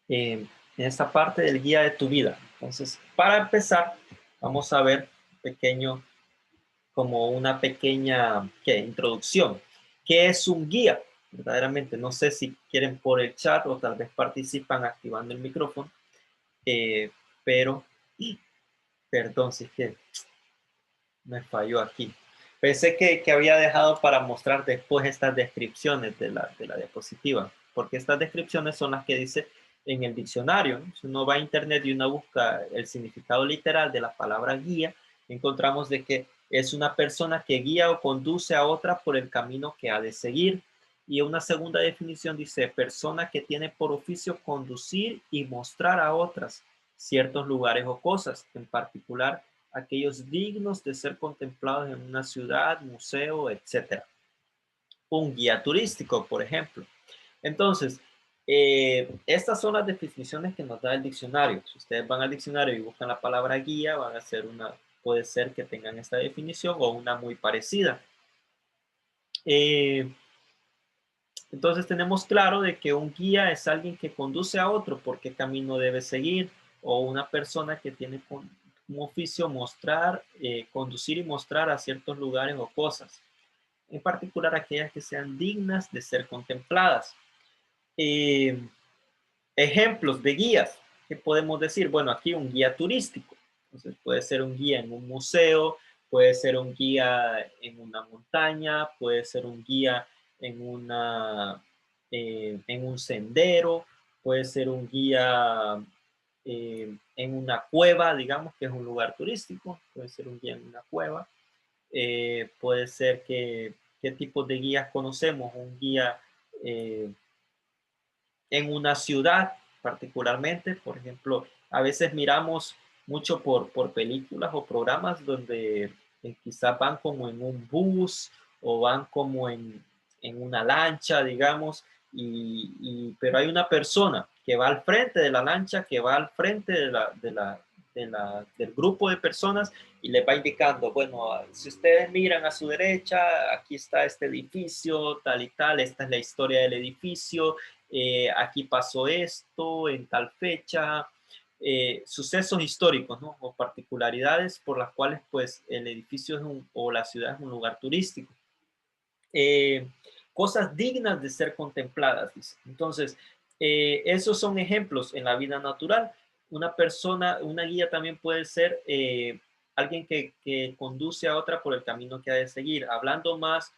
en esta parte del guía de tu vida. Entonces, para empezar, vamos a ver pequeño, como una pequeña introducción. ¿Qué es un guía? Verdaderamente, no sé si quieren por el chat o tal vez participan activando el micrófono, pero, perdón, si es que me falló aquí. Pensé que había dejado para mostrar después estas descripciones de la diapositiva, porque estas descripciones son las que dice en el diccionario, ¿no? Si uno va a internet y uno busca el significado literal de la palabra guía, encontramos de que es una persona que guía o conduce a otra por el camino que ha de seguir. Y una segunda definición dice, persona que tiene por oficio conducir y mostrar a otras ciertos lugares o cosas, en particular aquellos dignos de ser contemplados en una ciudad, museo, etcétera. Un guía turístico, por ejemplo. Entonces, estas son las definiciones que nos da el diccionario. Si ustedes van al diccionario y buscan la palabra guía, van a hacer puede ser que tengan esta definición o una muy parecida. Eh, entonces tenemos claro de que un guía es alguien que conduce a otro por qué camino debe seguir, o una persona que tiene como oficio mostrar, conducir y mostrar a ciertos lugares o cosas, en particular aquellas que sean dignas de ser contempladas. Eh, Ejemplos de guías, ¿qué podemos decir? Bueno, aquí un guía turístico, entonces puede ser un guía en un museo, puede ser un guía en una montaña, puede ser un guía en un sendero, puede ser un guía en una cueva, digamos que es un lugar turístico, puede ser un guía en una cueva, puede ser qué tipos de guías conocemos, un guía eh, en una ciudad particularmente. Por ejemplo, a veces miramos mucho por películas o programas donde quizás van como en un bus o van como en una lancha, digamos, pero hay una persona que va al frente de la lancha, que va al frente del grupo de personas y les va indicando, bueno, si ustedes miran a su derecha, aquí está este edificio, tal y tal, esta es la historia del edificio, aquí pasó esto en tal fecha, sucesos históricos, ¿no? O particularidades por las cuales pues el edificio o la ciudad es un lugar turístico. Eh, Cosas dignas de ser contempladas, dice. Entonces, esos son ejemplos en la vida natural. Una persona, una guía también puede ser alguien que conduce a otra por el camino que ha de seguir. Hablando más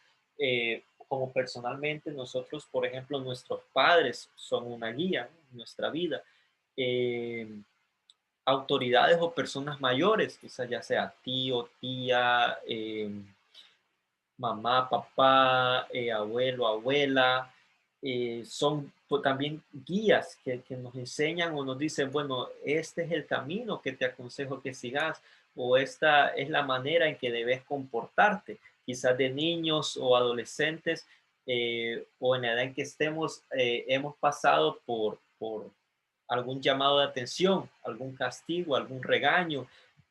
como personalmente, nosotros, por ejemplo, nuestros padres son una guía en nuestra vida. Eh, Autoridades o personas mayores, quizás ya sea tío, tía, mamá, papá, abuelo, abuela, son pues, también guías que nos enseñan o nos dicen, bueno, este es el camino que te aconsejo que sigas o esta es la manera en que debes comportarte. Quizás de niños o adolescentes o en la edad en que estemos, hemos pasado por algún llamado de atención, algún castigo, algún regaño.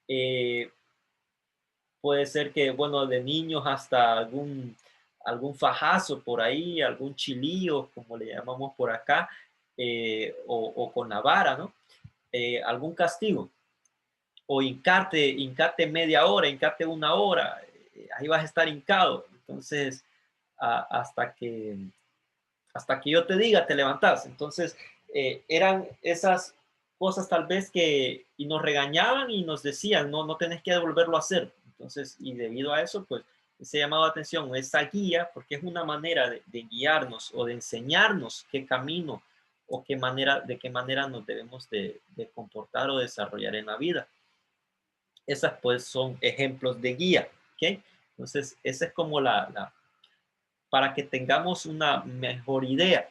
eh, Puede ser que, bueno, de niños hasta algún fajazo por ahí, algún chilío, como le llamamos por acá, o con la vara, ¿no? Algún castigo. O hincarte media hora, hincarte una hora, ahí vas a estar hincado. Entonces, hasta que yo te diga, te levantas. Entonces, eran esas cosas tal vez y nos regañaban y nos decían, no, no tenés que volverlo a hacer. Entonces, y debido a eso, pues, ese llamado de atención, esa guía, porque es una manera de guiarnos o de enseñarnos qué camino o de qué manera nos debemos de comportar o desarrollar en la vida. Esas pues son ejemplos de guía, ¿ok? Entonces, esa es como para que tengamos una mejor idea.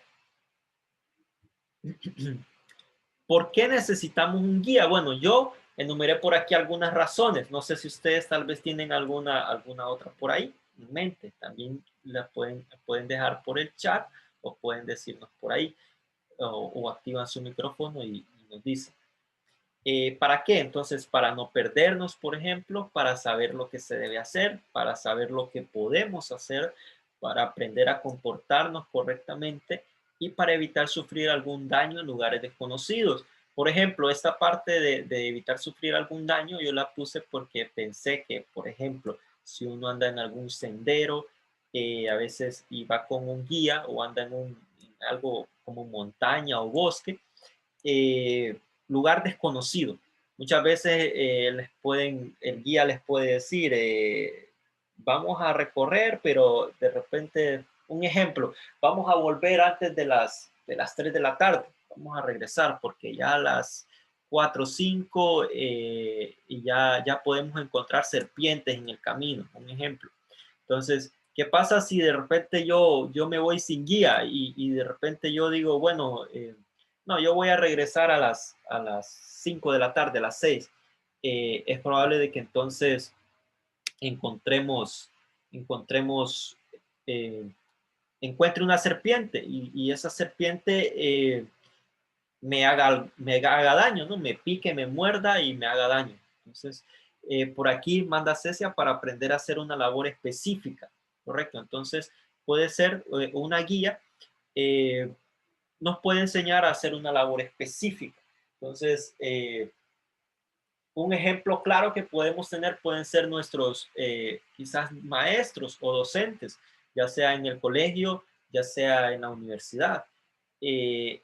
¿Por qué necesitamos un guía? Bueno, yo enumeré por aquí algunas razones. No sé si ustedes tal vez tienen alguna otra por ahí en mente. También la pueden dejar por el chat o pueden decirnos por ahí o activan su micrófono y nos dicen. ¿Para qué? Entonces, para no perdernos, por ejemplo, para saber lo que se debe hacer, para saber lo que podemos hacer, para aprender a comportarnos correctamente y para evitar sufrir algún daño en lugares desconocidos. Por ejemplo, esta parte de evitar sufrir algún daño, yo la puse porque pensé que, por ejemplo, si uno anda en algún sendero, a veces y va con un guía o anda en algo como montaña o bosque, eh, lugar desconocido. Muchas veces el guía les puede decir, vamos a recorrer, pero de repente, un ejemplo, vamos a volver antes de las 3 de la tarde, vamos a regresar porque ya a las 4 o 5 y ya podemos encontrar serpientes en el camino, un ejemplo. Entonces, ¿qué pasa si de repente yo me voy sin guía y de repente yo digo, bueno, no, yo voy a regresar a las 5 de la tarde, a las 6? Es probable de que entonces encontremos, encontremos, eh, encuentre una serpiente y esa serpiente me haga daño, ¿no? Me pique, me muerda y me haga daño. Entonces, por aquí manda Cecia para aprender a hacer una labor específica, ¿correcto? Entonces, puede ser una guía, eh, nos puede enseñar a hacer una labor específica. Entonces, un ejemplo claro que podemos tener pueden ser nuestros quizás maestros o docentes, ya sea en el colegio, ya sea en la universidad. Eh,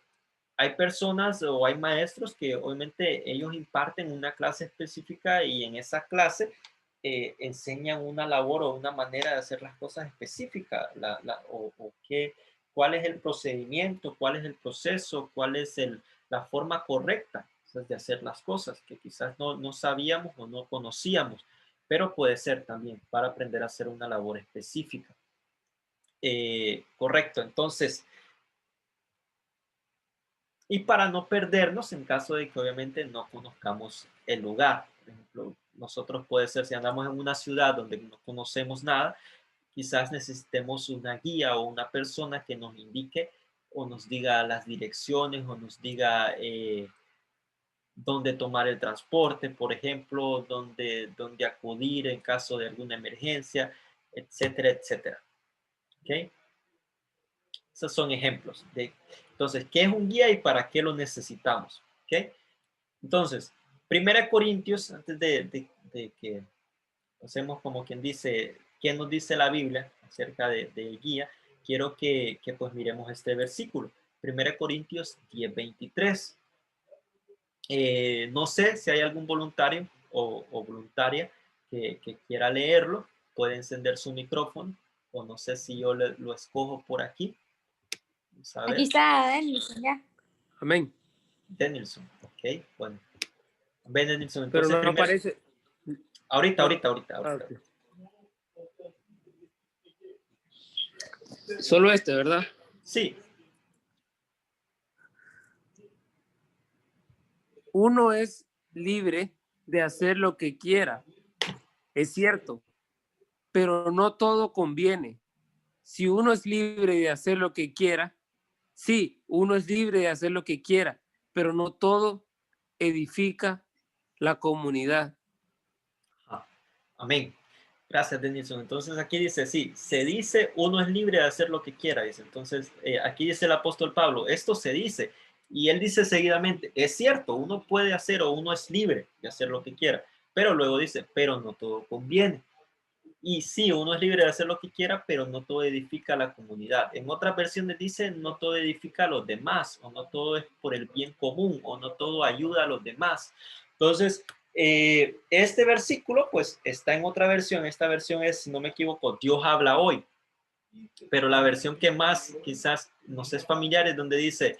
Hay personas o hay maestros que obviamente ellos imparten una clase específica y en esa clase enseñan una labor o una manera de hacer las cosas específicas, cuál es el procedimiento, cuál es el proceso, cuál es la forma correcta, ¿sabes?, de hacer las cosas que quizás no sabíamos o no conocíamos, pero puede ser también para aprender a hacer una labor específica. Correcto, entonces, y para no perdernos en caso de que obviamente no conozcamos el lugar. Por ejemplo, nosotros puede ser si andamos en una ciudad donde no conocemos nada, quizás necesitemos una guía o una persona que nos indique o nos diga las direcciones o nos diga dónde tomar el transporte, por ejemplo, dónde acudir en caso de alguna emergencia, etcétera, etcétera. ¿Ok? Esos son ejemplos de, entonces, ¿qué es un guía y para qué lo necesitamos? ¿Ok? Entonces, Primera Corintios, antes de que hacemos como quien dice, ¿qué nos dice la Biblia acerca de guía? Quiero que pues miremos este versículo. Primera Corintios 10:23. No sé si hay algún voluntario o voluntaria que quiera leerlo. Puede encender su micrófono o no sé si yo lo escojo por aquí. Vamos a Aquí ver. está Denison, ya. Amén. Denilson. Ok, bueno. Denilson, Pero entonces no primero. aparece. Ahorita, No, ahorita, ahorita, ah, ahorita. ok. Solo este, ¿verdad? Sí, Uno es libre de hacer lo que quiera, es cierto, pero no todo conviene. Si uno es libre de hacer lo que quiera, sí, uno es libre de hacer lo que quiera, pero no todo edifica la comunidad. ajá. Amén. Gracias, Denilson. Entonces aquí dice, sí, se dice, uno es libre de hacer lo que quiera, dice. Entonces, aquí dice el apóstol Pablo, esto se dice, y él dice seguidamente, es cierto, uno puede hacer o uno es libre de hacer lo que quiera, pero luego dice, pero no todo conviene. Y sí, uno es libre de hacer lo que quiera, pero no todo edifica a la comunidad. En otras versiones dice, no todo edifica a los demás, o no todo es por el bien común, o no todo ayuda a los demás. Entonces, este versículo, pues, está en otra versión. Esta versión es, si no me equivoco, Dios habla hoy. Pero la versión que más quizás nos es familiar es donde dice,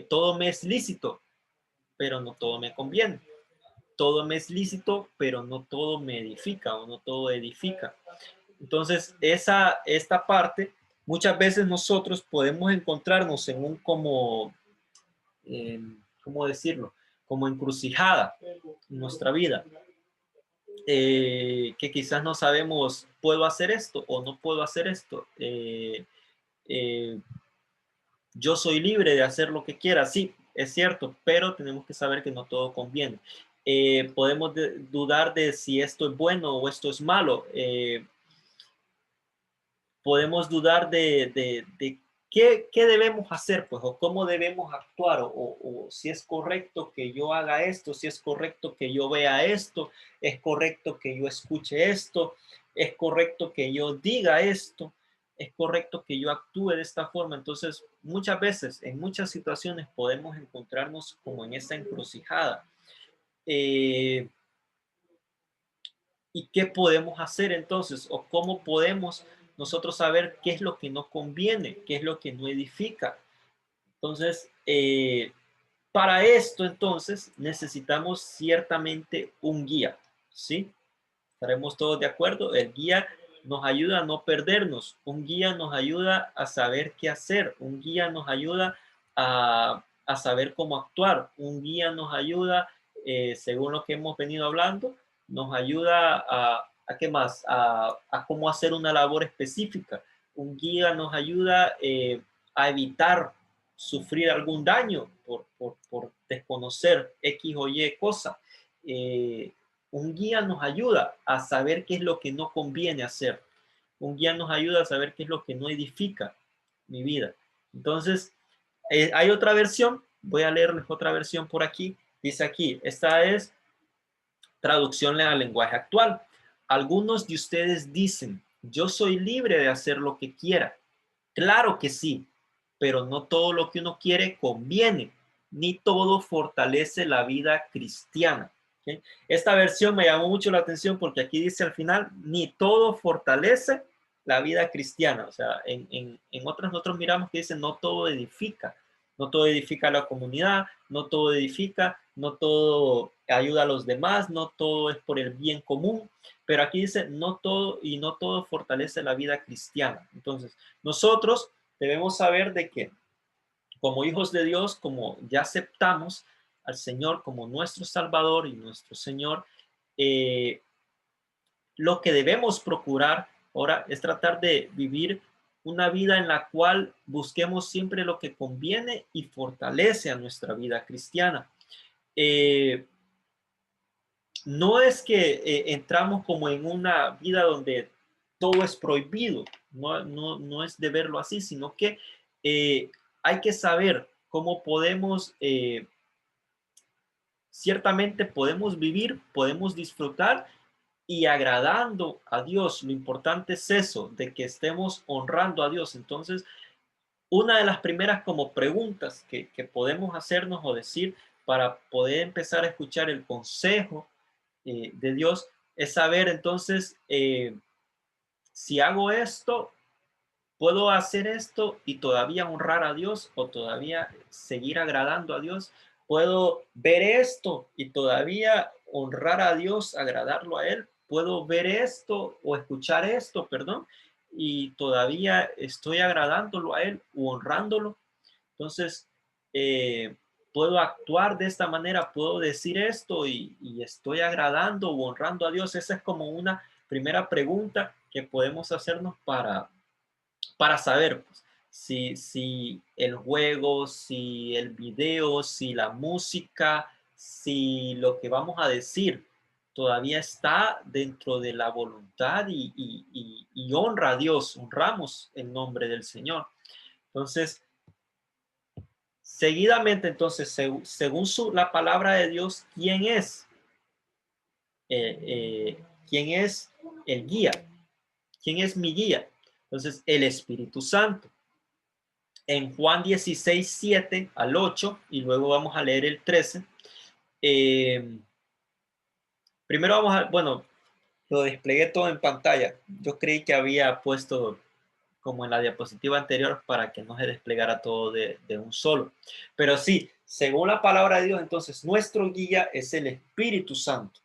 todo me es lícito, pero no todo me conviene. Todo me es lícito, pero no todo me edifica o no todo edifica. Entonces, esta parte, muchas veces nosotros podemos encontrarnos en un como, ¿cómo decirlo? Como encrucijada en nuestra vida, que quizás no sabemos, ¿puedo hacer esto o no puedo hacer esto? Eh, yo soy libre de hacer lo que quiera, sí, es cierto, pero tenemos que saber que no todo conviene. Podemos dudar de si esto es bueno o esto es malo. Podemos dudar de ¿qué debemos hacer? Pues, o cómo debemos actuar, o si es correcto que yo haga esto, si es correcto que yo vea esto, es correcto que yo escuche esto, es correcto que yo diga esto, es correcto que yo actúe de esta forma. Entonces, muchas veces, en muchas situaciones podemos encontrarnos como en esta encrucijada. Eh, ¿Y qué podemos hacer entonces? ¿O cómo podemos nosotros saber qué es lo que nos conviene, qué es lo que no edifica? Entonces, para esto entonces necesitamos ciertamente un guía, ¿sí? ¿Estaremos todos de acuerdo? El guía nos ayuda a no perdernos, un guía nos ayuda a saber qué hacer, un guía nos ayuda a saber cómo actuar, un guía nos ayuda, según lo que hemos venido hablando, nos ayuda a ¿qué más? A cómo hacer una labor específica. Un guía nos ayuda a evitar sufrir algún daño por desconocer X o Y cosa. Un guía nos ayuda a saber qué es lo que no conviene hacer. Un guía nos ayuda a saber qué es lo que no edifica mi vida. Entonces, hay otra versión. Voy a leerles otra versión por aquí. Dice aquí, esta es traducción al lenguaje actual. Algunos de ustedes dicen, yo soy libre de hacer lo que quiera. Claro que sí, pero no todo lo que uno quiere conviene, ni todo fortalece la vida cristiana. ¿Okay? Esta versión me llamó mucho la atención porque aquí dice al final, ni todo fortalece la vida cristiana. O sea, en otras nosotros miramos que dice, no todo edifica. No todo edifica a la comunidad, no todo edifica, no todo ayuda a los demás, no todo es por el bien común, pero aquí dice, no todo y no todo fortalece la vida cristiana. Entonces, nosotros debemos saber de que como hijos de Dios, como ya aceptamos al Señor como nuestro Salvador y nuestro Señor, eh, lo que debemos procurar ahora es tratar de vivir una vida en la cual busquemos siempre lo que conviene y fortalece a nuestra vida cristiana. Eh, no es que entramos como en una vida donde todo es prohibido, no es de verlo así, sino que hay que saber cómo podemos, ciertamente podemos vivir, podemos disfrutar y agradando a Dios. Lo importante es eso, de que estemos honrando a Dios. Entonces, una de las primeras como preguntas que podemos hacernos o decir para poder empezar a escuchar el consejo de Dios es saber entonces si hago esto, puedo hacer esto y todavía honrar a Dios o todavía seguir agradando a Dios. Puedo ver esto y todavía honrar a Dios, agradarlo a Él. Puedo ver esto o escuchar esto, perdón, y todavía estoy agradándolo a Él o honrándolo. Entonces, puedo actuar de esta manera, puedo decir esto y estoy agradando o honrando a Dios. Esa es como una primera pregunta que podemos hacernos para saber pues, si el juego, si el video, si la música, si lo que vamos a decir todavía está dentro de la voluntad y honra a Dios, honramos el nombre del Señor. Entonces, seguidamente, entonces, según la palabra de Dios, ¿quién es? ¿Quién es el guía? ¿Quién es mi guía? Entonces, el Espíritu Santo. En Juan 16, 7 al 8, y luego vamos a leer el 13. Primero vamos a, bueno, lo desplegué todo en pantalla. Yo creí que había puesto como en la diapositiva anterior para que no se desplegara todo de un solo. Pero sí, según la palabra de Dios, entonces nuestro guía es el Espíritu Santo.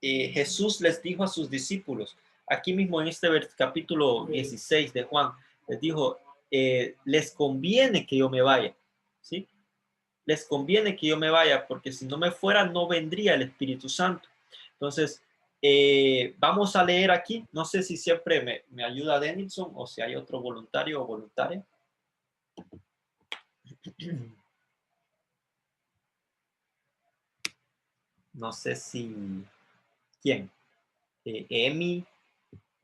Jesús les dijo a sus discípulos, aquí mismo en este capítulo 16 de Juan, les dijo, les conviene que yo me vaya, ¿sí? Les conviene que yo me vaya, porque si no me fuera, no vendría el Espíritu Santo. Entonces, vamos a leer aquí, no sé si siempre me ayuda Denilson o si hay otro voluntario o voluntaria. No sé si, ¿quién? Emi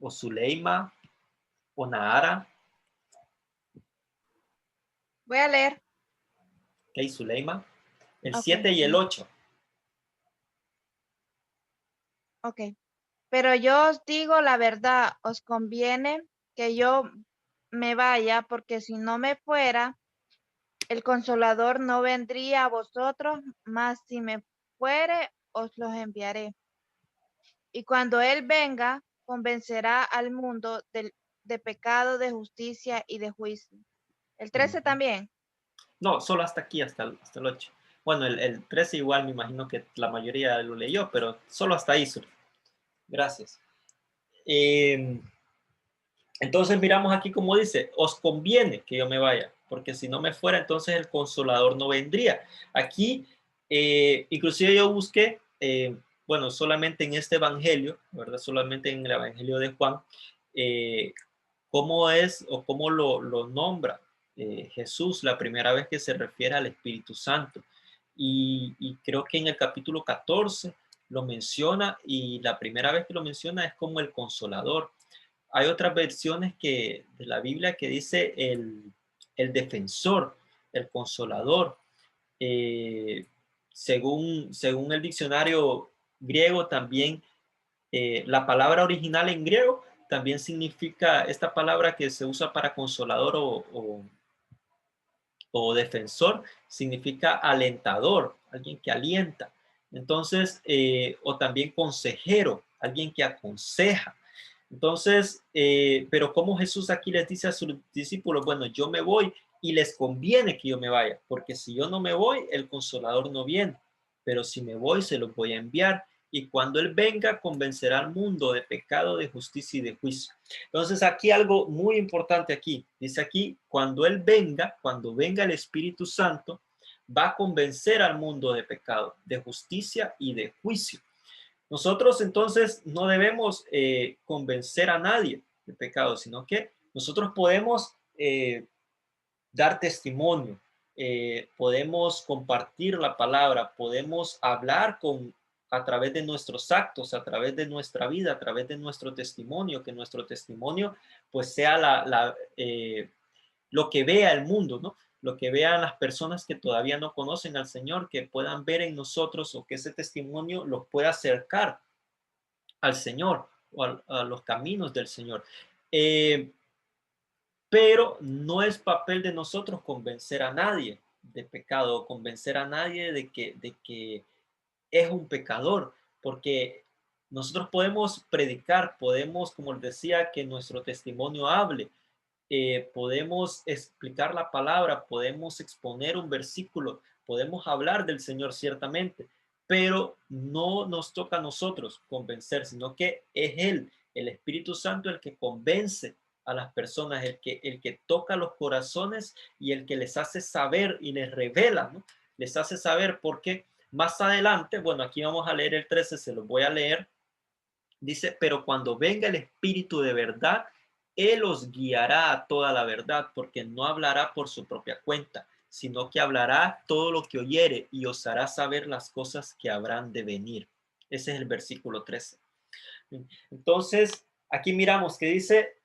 o Zuleima o Nahara. Voy a leer. Ok, Zuleima. El Ok, 7 y el 8. ok. Pero yo os digo la verdad, os conviene que yo me vaya, porque si no me fuera, el Consolador no vendría a vosotros, mas si me fuere, os los enviaré. Y cuando Él venga, convencerá al mundo de pecado, de justicia y de juicio. El 13 también. No, solo hasta aquí, hasta el 8. Bueno, el 13 igual me imagino que la mayoría lo leyó, pero solo hasta ahí. Gracias. Entonces miramos aquí como dice, os conviene que yo me vaya, porque si no me fuera, entonces el consolador no vendría. Aquí, inclusive yo busqué, bueno, solamente en este evangelio, ¿verdad? Solamente en el evangelio de Juan, eh, cómo es o cómo lo nombra Jesús la primera vez que se refiere al Espíritu Santo. Y creo que en el capítulo 14 lo menciona y la primera vez que lo menciona es como el consolador. Hay otras versiones de la Biblia que dice el defensor, el consolador. Eh, según el diccionario griego, también la palabra original en griego también significa esta palabra que se usa para consolador o defensor, significa alentador, alguien que alienta. Entonces, o también consejero, alguien que aconseja. Entonces, pero como Jesús aquí les dice a sus discípulos, bueno, yo me voy y les conviene que yo me vaya, porque si yo no me voy, el consolador no viene, pero si me voy, se los voy a enviar. Y cuando Él venga, convencerá al mundo de pecado, de justicia y de juicio. Entonces, aquí algo muy importante aquí. Dice aquí, cuando venga el Espíritu Santo, va a convencer al mundo de pecado, de justicia y de juicio. Nosotros entonces no debemos convencer a nadie de pecado, sino que nosotros podemos dar testimonio, podemos compartir la palabra, podemos hablar a través de nuestros actos, a través de nuestra vida, a través de nuestro testimonio, que nuestro testimonio pues sea lo que vea el mundo, ¿no? Lo que vean las personas que todavía no conocen al Señor, que puedan ver en nosotros o que ese testimonio los pueda acercar al Señor o a los caminos del Señor. Eh, pero no es papel de nosotros convencer a nadie de pecado, convencer a nadie de que es un pecador, porque nosotros podemos predicar, podemos, como les decía, que nuestro testimonio hable, podemos explicar la palabra, podemos exponer un versículo, podemos hablar del Señor ciertamente, pero no nos toca a nosotros convencer, sino que es Él, el Espíritu Santo, el que convence a las personas, el que toca los corazones y el que les hace saber y les revela, ¿no? Les hace saber porque más adelante, bueno, aquí vamos a leer el 13, se los voy a leer. Dice, pero cuando venga el Espíritu de verdad, Él os guiará a toda la verdad, porque no hablará por su propia cuenta, sino que hablará todo lo que oyere y os hará saber las cosas que habrán de venir. Ese es el versículo 13. Entonces, aquí miramos que dice,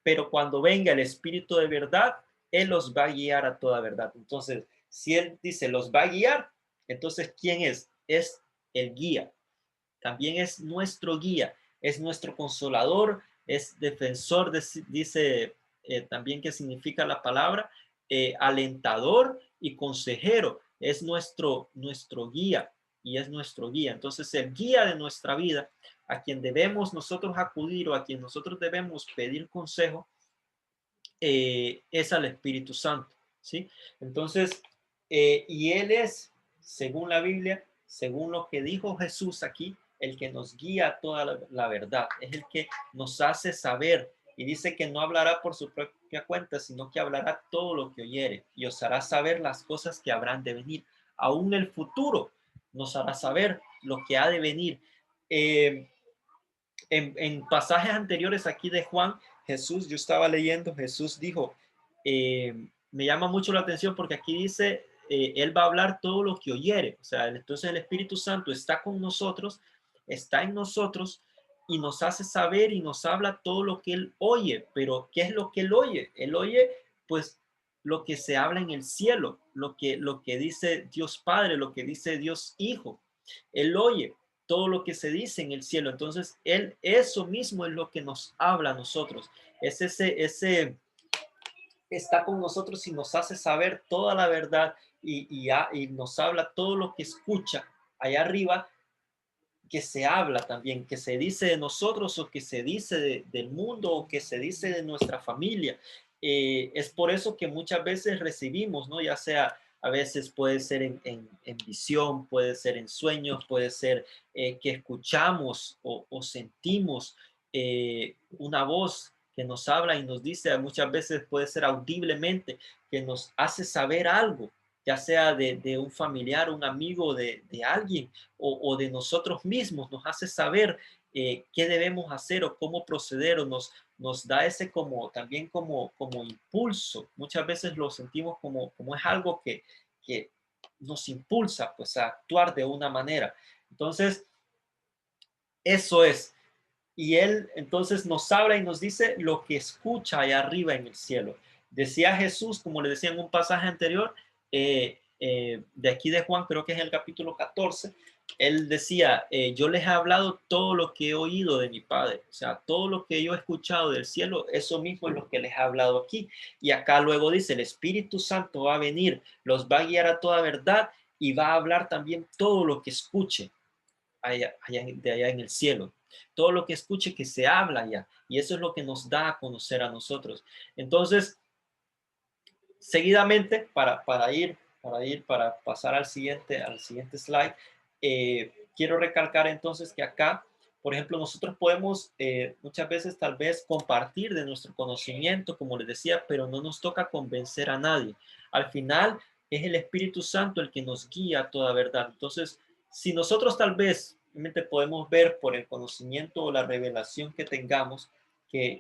pero cuando venga el Espíritu de verdad, Él los va a guiar a toda verdad. Entonces, si Él dice, los va a guiar, entonces, ¿quién es? Es el guía. También es nuestro guía, es nuestro consolador, es defensor, dice también que significa la palabra, alentador y consejero, es nuestro guía y es nuestro guía. Entonces el guía de nuestra vida, a quien debemos nosotros acudir o a quien nosotros debemos pedir consejo, es al Espíritu Santo, ¿sí? Entonces, y Él es, según la Biblia, según lo que dijo Jesús aquí, el que nos guía a toda la verdad, es el que nos hace saber y dice que no hablará por su propia cuenta, sino que hablará todo lo que oyere y os hará saber las cosas que habrán de venir. Aún el futuro nos hará saber lo que ha de venir. En pasajes anteriores aquí de Juan, Jesús, yo estaba leyendo, Jesús dijo, me llama mucho la atención porque aquí dice, Él va a hablar todo lo que oyere. O sea, entonces el Espíritu Santo está con nosotros, está en nosotros y nos hace saber y nos habla todo lo que Él oye. Pero ¿qué es lo que Él oye? Él oye, pues, lo que se habla en el cielo, lo que dice Dios Padre, lo que dice Dios Hijo. Él oye todo lo que se dice en el cielo. Entonces, Él, eso mismo es lo que nos habla a nosotros. Es ese está con nosotros y nos hace saber toda la verdad y nos habla todo lo que escucha allá arriba, que se habla también, que se dice de nosotros o que se dice del mundo o que se dice de nuestra familia. Es por eso que muchas veces recibimos, ¿no? Ya sea a veces puede ser en visión, puede ser en sueños, puede ser que escuchamos o sentimos una voz que nos habla y nos dice, muchas veces puede ser audiblemente, que nos hace saber algo, ya sea de un familiar, un amigo, de alguien o de nosotros mismos, nos hace saber qué debemos hacer o cómo proceder o nos da ese como también como impulso. Muchas veces lo sentimos como es algo que nos impulsa pues a actuar de una manera. Entonces, eso es. Y Él entonces nos habla y nos dice lo que escucha allá arriba en el cielo. Decía Jesús, como le decía en un pasaje anterior, de aquí de Juan, creo que es el capítulo 14, Él decía, yo les he hablado todo lo que he oído de mi Padre. O sea, todo lo que yo he escuchado del cielo, eso mismo es lo que les he hablado aquí. Y acá luego dice, el Espíritu Santo va a venir, los va a guiar a toda verdad y va a hablar también todo lo que escuche de allá en el cielo. Todo lo que escuche que se habla allá. Y eso es lo que nos da a conocer a nosotros. Entonces, seguidamente, para pasar al siguiente slide, quiero recalcar entonces que acá, por ejemplo, nosotros podemos muchas veces tal vez compartir de nuestro conocimiento, como les decía, pero no nos toca convencer a nadie. Al final es el Espíritu Santo el que nos guía a toda verdad. Entonces, si nosotros tal vez realmente podemos ver por el conocimiento o la revelación que tengamos que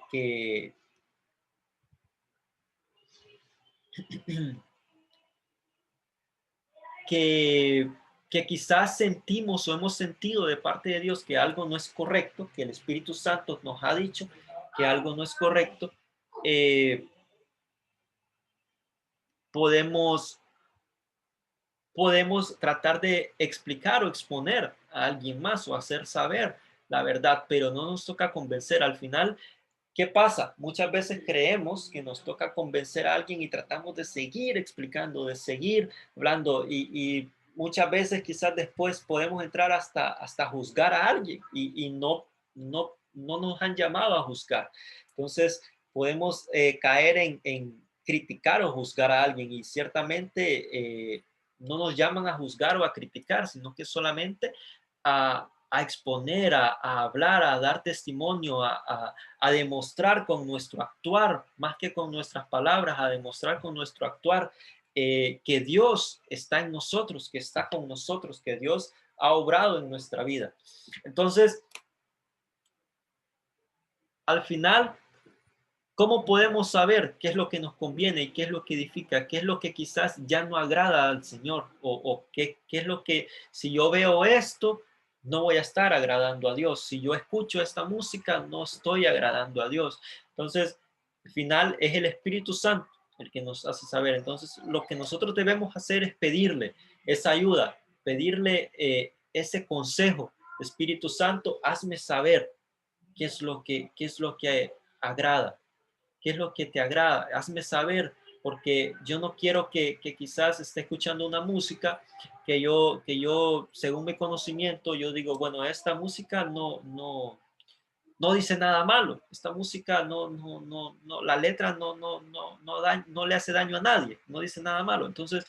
que, que quizás sentimos o hemos sentido de parte de Dios que algo no es correcto, que el Espíritu Santo nos ha dicho que algo no es correcto, eh, podemos, podemos tratar de explicar o exponer a alguien más o hacer saber la verdad, pero no nos toca convencer. Al final, ¿qué pasa? Muchas veces creemos que nos toca convencer a alguien y tratamos de seguir explicando, de seguir hablando y muchas veces quizás después podemos entrar hasta juzgar a alguien y no nos han llamado a juzgar. Entonces podemos caer en criticar o juzgar a alguien y ciertamente no nos llaman a juzgar o a criticar, sino que solamente a exponer, a hablar, a dar testimonio, a demostrar con nuestro actuar, más que con nuestras palabras, a demostrar con nuestro actuar que Dios está en nosotros, que está con nosotros, que Dios ha obrado en nuestra vida. Entonces, al final, ¿cómo podemos saber qué es lo que nos conviene y qué es lo que edifica? ¿Qué es lo que quizás ya no agrada al Señor? ¿O qué es lo que, si yo veo esto, no voy a estar agradando a Dios? Si yo escucho esta música, no estoy agradando a Dios. Entonces, al final es el Espíritu Santo el que nos hace saber. Entonces, lo que nosotros debemos hacer es pedirle esa ayuda, pedirle ese consejo. Espíritu Santo, hazme saber qué es lo que agrada. ¿Qué es lo que te agrada? Hazme saber, porque yo no quiero que quizás esté escuchando una música que yo, según mi conocimiento, yo digo, bueno, esta música no dice nada malo. Esta música no la letra no le hace daño a nadie, no dice nada malo. Entonces,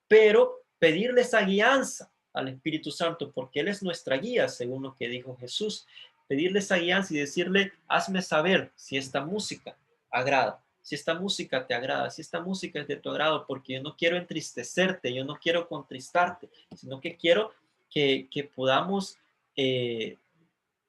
pero pedirle esa guianza al Espíritu Santo, porque Él es nuestra guía, según lo que dijo Jesús. Pedirle esa guianza y decirle, hazme saber si esta música agrada, si esta música te agrada, si esta música es de tu agrado, porque yo no quiero entristecerte, yo no quiero contristarte, sino que quiero que podamos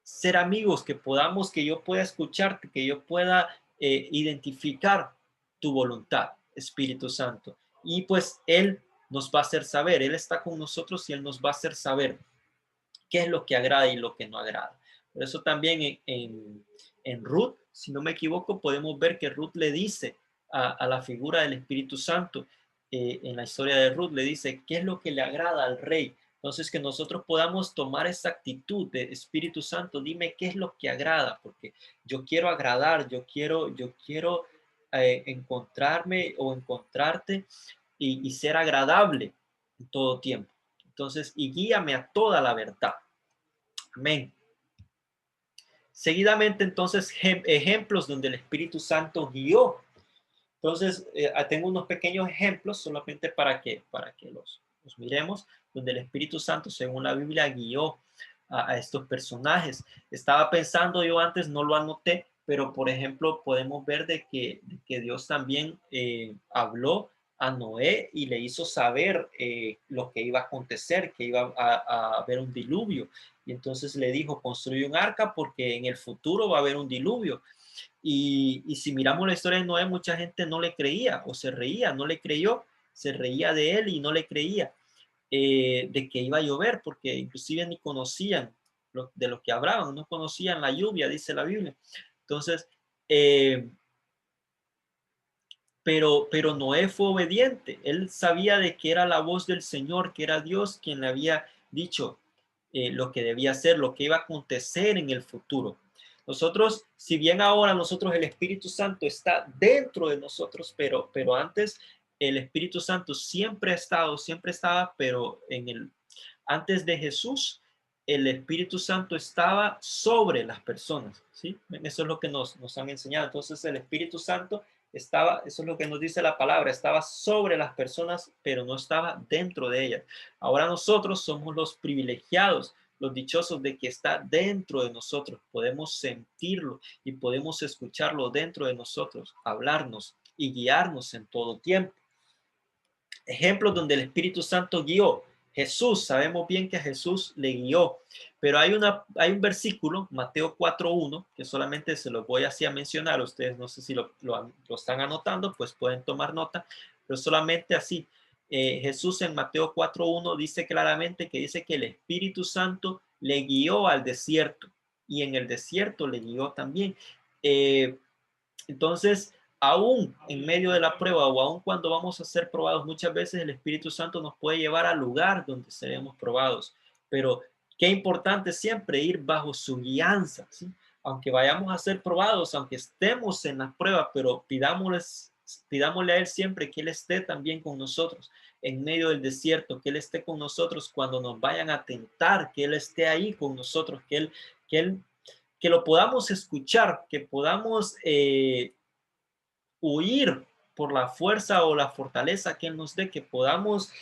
ser amigos, que yo pueda escucharte, que yo pueda identificar tu voluntad, Espíritu Santo. Y pues Él nos va a hacer saber, Él está con nosotros y Él nos va a hacer saber qué es lo que agrada y lo que no agrada. Por eso también en Ruth, si no me equivoco, podemos ver que Ruth le dice a la figura del Espíritu Santo. En la historia de Ruth le dice, ¿qué es lo que le agrada al rey? Entonces, que nosotros podamos tomar esa actitud de Espíritu Santo, dime qué es lo que agrada, porque yo quiero agradar, yo quiero encontrarme o encontrarte y ser agradable en todo tiempo. Entonces, y guíame a toda la verdad. Amén. Seguidamente, entonces, ejemplos donde el Espíritu Santo guió. Entonces, tengo unos pequeños ejemplos solamente para que los miremos, donde el Espíritu Santo, según la Biblia, guió a estos personajes. Estaba pensando yo antes, no lo anoté, pero por ejemplo, podemos ver de que Dios también habló a Noé y le hizo saber lo que iba a acontecer, que iba a haber un diluvio. Y entonces le dijo, construye un arca porque en el futuro va a haber un diluvio. Y si miramos la historia de Noé, mucha gente no le creía o se reía, no le creyó, se reía de él y no le creía de que iba a llover, porque inclusive ni conocían de lo que hablaban, no conocían la lluvia, dice la Biblia. Entonces, pero Noé fue obediente, él sabía de que era la voz del Señor, que era Dios quien le había dicho lo que debía hacer, lo que iba a acontecer en el futuro. Nosotros, si bien ahora nosotros el Espíritu Santo está dentro de nosotros, pero antes el Espíritu Santo siempre ha estado, siempre estaba, pero antes de Jesús, el Espíritu Santo estaba sobre las personas, ¿sí? Eso es lo que nos han enseñado. Entonces el Espíritu Santo estaba, eso es lo que nos dice la palabra, estaba sobre las personas, pero no estaba dentro de ellas. Ahora nosotros somos los privilegiados, los dichosos de que está dentro de nosotros. Podemos sentirlo y podemos escucharlo dentro de nosotros, hablarnos y guiarnos en todo tiempo. Ejemplos donde el Espíritu Santo guió. Jesús, sabemos bien que a Jesús le guió, pero hay un versículo, Mateo 4:1, que solamente se lo voy así a mencionar. Ustedes no sé si lo están anotando, pues pueden tomar nota, pero solamente así. Jesús en Mateo 4:1 dice claramente que dice que el Espíritu Santo le guió al desierto y en el desierto le guió también. Entonces, aún en medio de la prueba o aún cuando vamos a ser probados, muchas veces el Espíritu Santo nos puede llevar al lugar donde seremos probados. Pero qué importante siempre ir bajo su guianza, ¿sí? Aunque vayamos a ser probados, aunque estemos en la prueba, pero pidámosle a Él siempre que Él esté también con nosotros en medio del desierto, que Él esté con nosotros cuando nos vayan a tentar, que Él esté ahí con nosotros, que lo podamos escuchar, que podamos huir por la fuerza o la fortaleza que Él nos dé, que podamos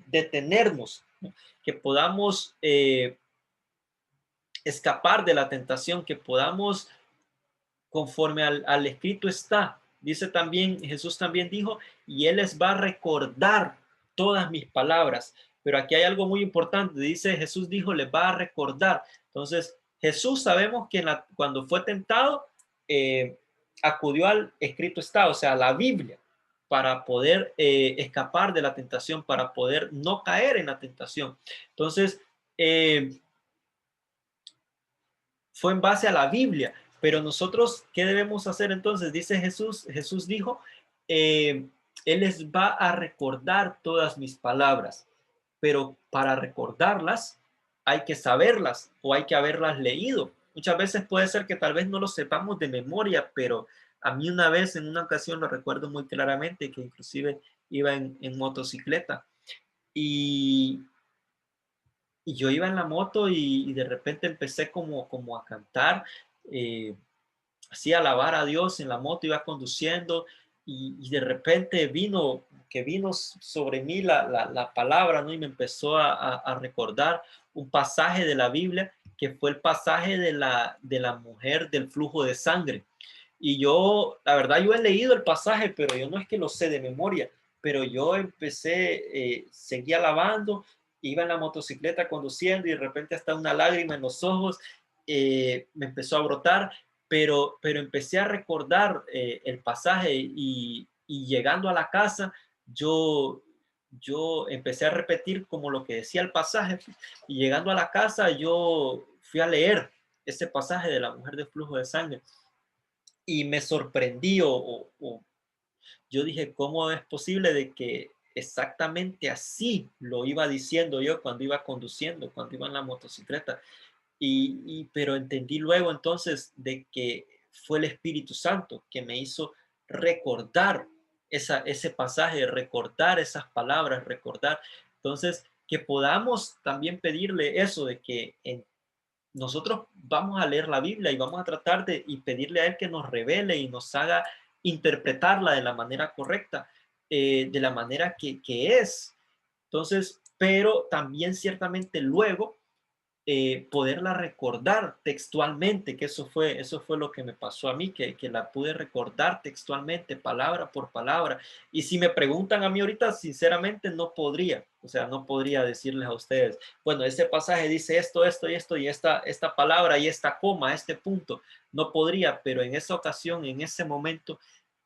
detenernos, ¿no? Que podamos escapar de la tentación, que podamos, conforme al escrito está. Dice también, Jesús también dijo, y Él les va a recordar todas mis palabras. Pero aquí hay algo muy importante. Dice, Jesús dijo, les va a recordar. Entonces, Jesús sabemos que cuando fue tentado, acudió al escrito está, o sea, a la Biblia, para poder escapar de la tentación, para poder no caer en la tentación. Entonces, fue en base a la Biblia. Pero nosotros, ¿qué debemos hacer entonces? Dice Jesús dijo, Él les va a recordar todas mis palabras, pero para recordarlas hay que saberlas o hay que haberlas leído. Muchas veces puede ser que tal vez no lo sepamos de memoria, pero a mí una vez, en una ocasión, lo recuerdo muy claramente, que inclusive iba en motocicleta y yo iba en la moto y de repente empecé como a cantar, así a alabar a Dios en la moto, iba conduciendo y de repente vino sobre mí la palabra, ¿no? Y me empezó a recordar un pasaje de la Biblia que fue el pasaje de la mujer del flujo de sangre. Y yo, la verdad, yo he leído el pasaje, pero yo no es que lo sé de memoria, pero yo empecé, seguí alabando, iba en la motocicleta conduciendo y de repente hasta una lágrima en los ojos me empezó a brotar, pero empecé a recordar el pasaje y llegando a la casa, yo empecé a repetir como lo que decía el pasaje y llegando a la casa yo fui a leer ese pasaje de la mujer de flujo de sangre y me sorprendí o Yo dije, ¿cómo es posible de que exactamente así lo iba diciendo yo cuando iba conduciendo, cuando iba en la motocicleta? Pero entendí luego entonces de que fue el Espíritu Santo que me hizo recordar ese pasaje, recordar esas palabras, recordar. Entonces, que podamos también pedirle eso de que nosotros vamos a leer la Biblia y vamos a tratar de y pedirle a Él que nos revele y nos haga interpretarla de la manera correcta, de la manera que es. Entonces, pero también ciertamente luego poderla recordar textualmente, que eso fue lo que me pasó a mí, que la pude recordar textualmente, palabra por palabra. Y si me preguntan a mí ahorita, sinceramente no podría, o sea, no podría decirles a ustedes, bueno, este pasaje dice esto, esto y esto, y esta palabra y esta coma, este punto, no podría, pero en esa ocasión, en ese momento,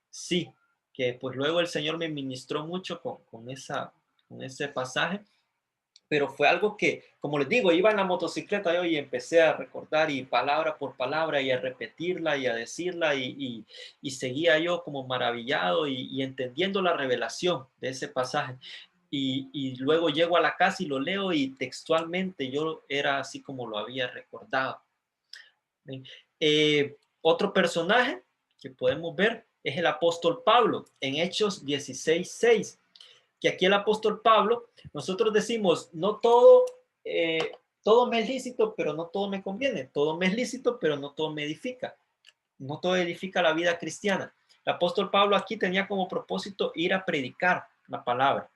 sí, que pues luego el Señor me ministró mucho con ese pasaje, pero fue algo que, como les digo, iba en la motocicleta yo y empecé a recordar y palabra por palabra y a repetirla y a decirla y seguía yo como maravillado y entendiendo la revelación de ese pasaje. Y luego llego a la casa y lo leo y textualmente yo era así como lo había recordado. Otro personaje que podemos ver es el apóstol Pablo en Hechos 16:6, que aquí el apóstol Pablo, nosotros decimos, no todo, todo me es lícito, pero no todo me conviene, todo me es lícito, pero no todo me edifica, no todo edifica la vida cristiana. El apóstol Pablo aquí tenía como propósito ir a predicar la palabra,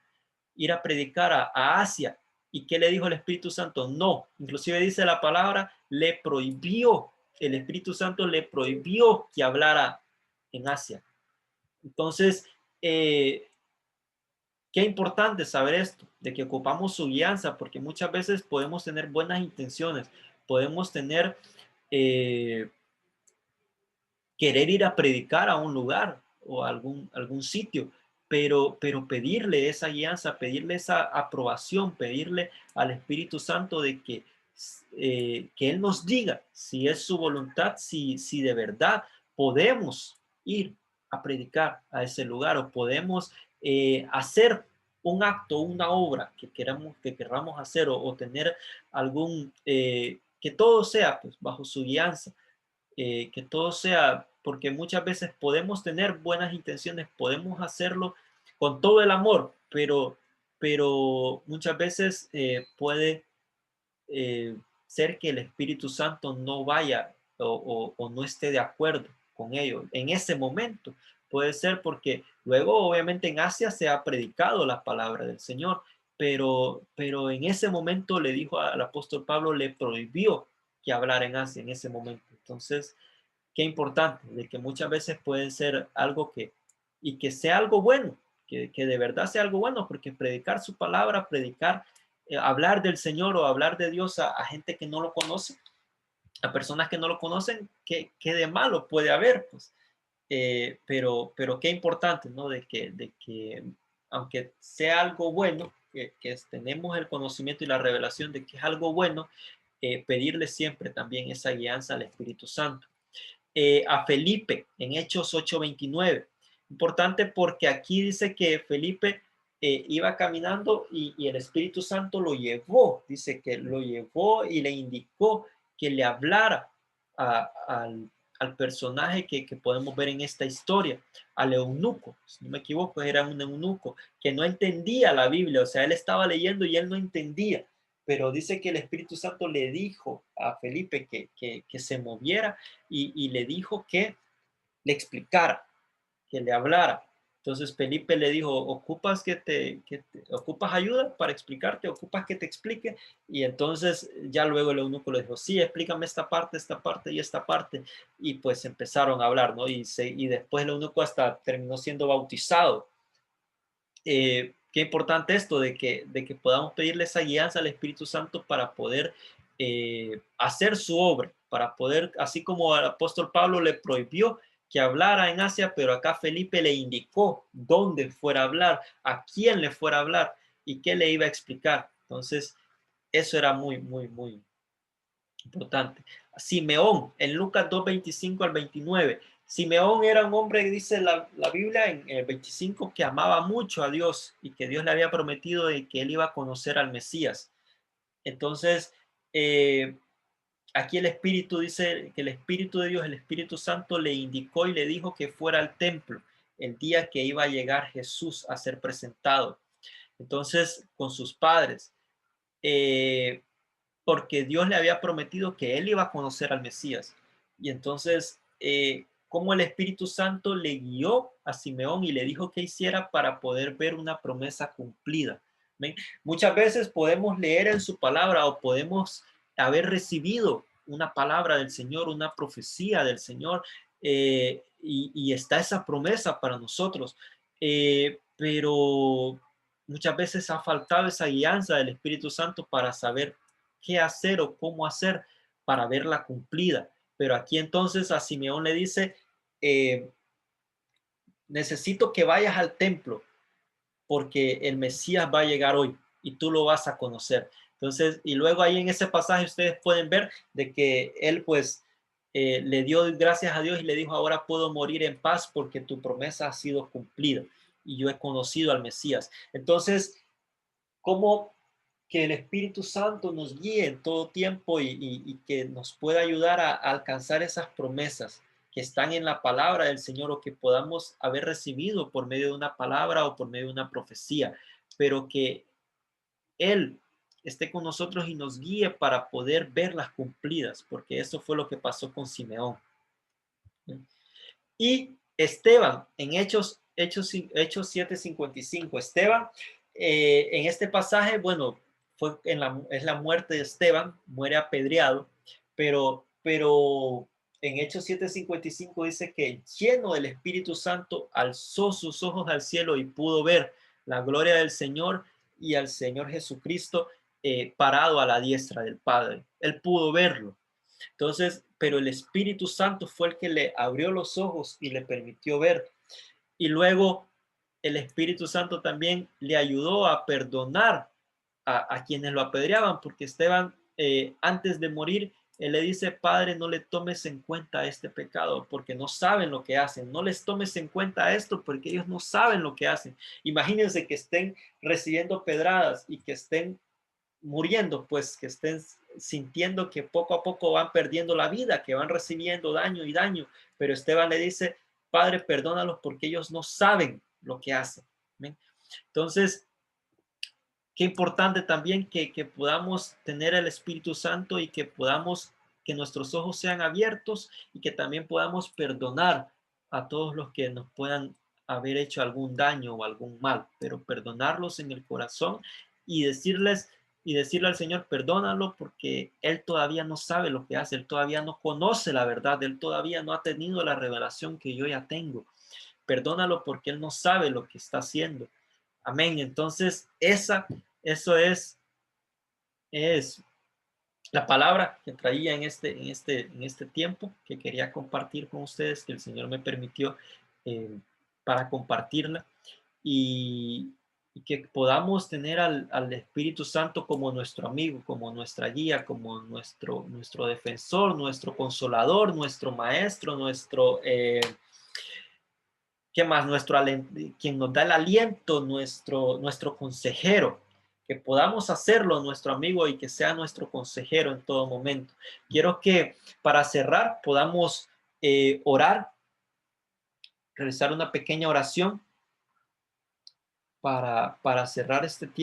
ir a predicar a Asia. ¿Y qué le dijo el Espíritu Santo? No, inclusive dice la palabra, le prohibió, el Espíritu Santo le prohibió que hablara en Asia. Entonces, qué importante saber esto, de que ocupamos su guianza, porque muchas veces podemos tener buenas intenciones, podemos tener, querer ir a predicar a un lugar o a algún sitio, pero pedirle esa guianza, pedirle esa aprobación, pedirle al Espíritu Santo de que Él nos diga si es su voluntad, si de verdad podemos ir a predicar a ese lugar o podemos hacer un acto, una obra que queramos hacer o tener algún, que todo sea pues bajo su guianza, que todo sea, porque muchas veces podemos tener buenas intenciones, podemos hacerlo con todo el amor, pero muchas veces puede ser que el Espíritu Santo no vaya o no esté de acuerdo con ello en ese momento. Puede ser porque luego obviamente en Asia se ha predicado la palabra del Señor, pero en ese momento le dijo al apóstol Pablo, le prohibió que hablara en Asia en ese momento. Entonces, qué importante, de que muchas veces puede ser algo y que sea algo bueno, que de verdad sea algo bueno, porque predicar su palabra, predicar, hablar del Señor o hablar de Dios a gente que no lo conoce, a personas que no lo conocen, ¿qué de malo puede haber? Pues, pero qué importante, ¿no? De que aunque sea algo bueno, que tenemos el conocimiento y la revelación de que es algo bueno, pedirle siempre también esa guianza al Espíritu Santo. A Felipe en Hechos 8:29. Importante porque aquí dice que Felipe iba caminando y el Espíritu Santo lo llevó, dice que lo llevó y le indicó que le hablara al personaje que podemos ver en esta historia, al eunuco, si no me equivoco, era un eunuco que no entendía la Biblia, o sea, él estaba leyendo y él no entendía, pero dice que el Espíritu Santo le dijo a Felipe que se moviera y le dijo que le explicara, que le hablara. Entonces Felipe le dijo, ¿ocupas ocupas ayuda para explicarte? ¿Ocupas que te explique? Y entonces ya luego el eunuco le dijo, sí, explícame esta parte y esta parte. Y pues empezaron a hablar, ¿no? Y después el eunuco hasta terminó siendo bautizado. Qué importante esto de que podamos pedirle esa guianza al Espíritu Santo para poder hacer su obra, para poder, así como al apóstol Pablo le prohibió que hablara en Asia, pero acá Felipe le indicó dónde fuera a hablar, a quién le fuera a hablar y qué le iba a explicar. Entonces, eso era muy, muy, muy importante. Simeón, en Lucas 2:25 al 29, Simeón era un hombre, dice la Biblia en el 25, que amaba mucho a Dios y que Dios le había prometido de que él iba a conocer al Mesías. Entonces, aquí el Espíritu dice que el Espíritu de Dios, el Espíritu Santo, le indicó y le dijo que fuera al templo el día que iba a llegar Jesús a ser presentado. Entonces, con sus padres, porque Dios le había prometido que él iba a conocer al Mesías. Y entonces, como el Espíritu Santo le guió a Simeón y le dijo qué hiciera para poder ver una promesa cumplida. ¿Ven? Muchas veces podemos leer en su palabra o podemos haber recibido una palabra del Señor, una profecía del Señor, y está esa promesa para nosotros. Pero muchas veces ha faltado esa guianza del Espíritu Santo para saber qué hacer o cómo hacer para verla cumplida. Pero aquí entonces a Simeón le dice, necesito que vayas al templo porque el Mesías va a llegar hoy y tú lo vas a conocer. Entonces, y luego ahí en ese pasaje ustedes pueden ver de que él pues le dio gracias a Dios y le dijo, ahora puedo morir en paz porque tu promesa ha sido cumplida y yo he conocido al Mesías. Entonces, ¿cómo que el Espíritu Santo nos guíe en todo tiempo y que nos pueda ayudar a alcanzar esas promesas que están en la palabra del Señor o que podamos haber recibido por medio de una palabra o por medio de una profecía, pero que Él esté con nosotros y nos guíe para poder verlas cumplidas, porque eso fue lo que pasó con Simeón. Y Esteban, en Hechos 7:55, Esteban, en este pasaje, bueno, es la muerte de Esteban, muere apedreado, pero en Hechos 7:55 dice que lleno del Espíritu Santo alzó sus ojos al cielo y pudo ver la gloria del Señor y al Señor Jesucristo parado a la diestra del Padre. Él pudo verlo. Entonces, pero el Espíritu Santo fue el que le abrió los ojos y le permitió ver. Y luego el Espíritu Santo también le ayudó a perdonar a quienes lo apedreaban, porque Esteban, antes de morir, él le dice, Padre, no le tomes en cuenta este pecado, porque no saben lo que hacen. No les tomes en cuenta esto, porque ellos no saben lo que hacen. Imagínense que estén recibiendo pedradas y que estén muriendo, pues que estén sintiendo que poco a poco van perdiendo la vida, que van recibiendo daño y daño. Pero Esteban le dice, Padre, perdónalos porque ellos no saben lo que hacen. ¿Ven? Entonces, qué importante también que podamos tener el Espíritu Santo y que podamos, que nuestros ojos sean abiertos y que también podamos perdonar a todos los que nos puedan haber hecho algún daño o algún mal, pero perdonarlos en el corazón y decirle al Señor, perdónalo porque Él todavía no sabe lo que hace, Él todavía no conoce la verdad, Él todavía no ha tenido la revelación que yo ya tengo. Perdónalo porque Él no sabe lo que está haciendo. Amén. Entonces, eso es la palabra que traía en este tiempo que quería compartir con ustedes, que el Señor me permitió para compartirla y, y que podamos tener al Espíritu Santo como nuestro amigo, como nuestra guía, como nuestro defensor, nuestro consolador, nuestro maestro, ¿qué más? Quien nos da el aliento, nuestro consejero, que podamos hacerlo nuestro amigo y que sea nuestro consejero en todo momento. Quiero que para cerrar podamos orar, realizar una pequeña oración para cerrar este tiempo.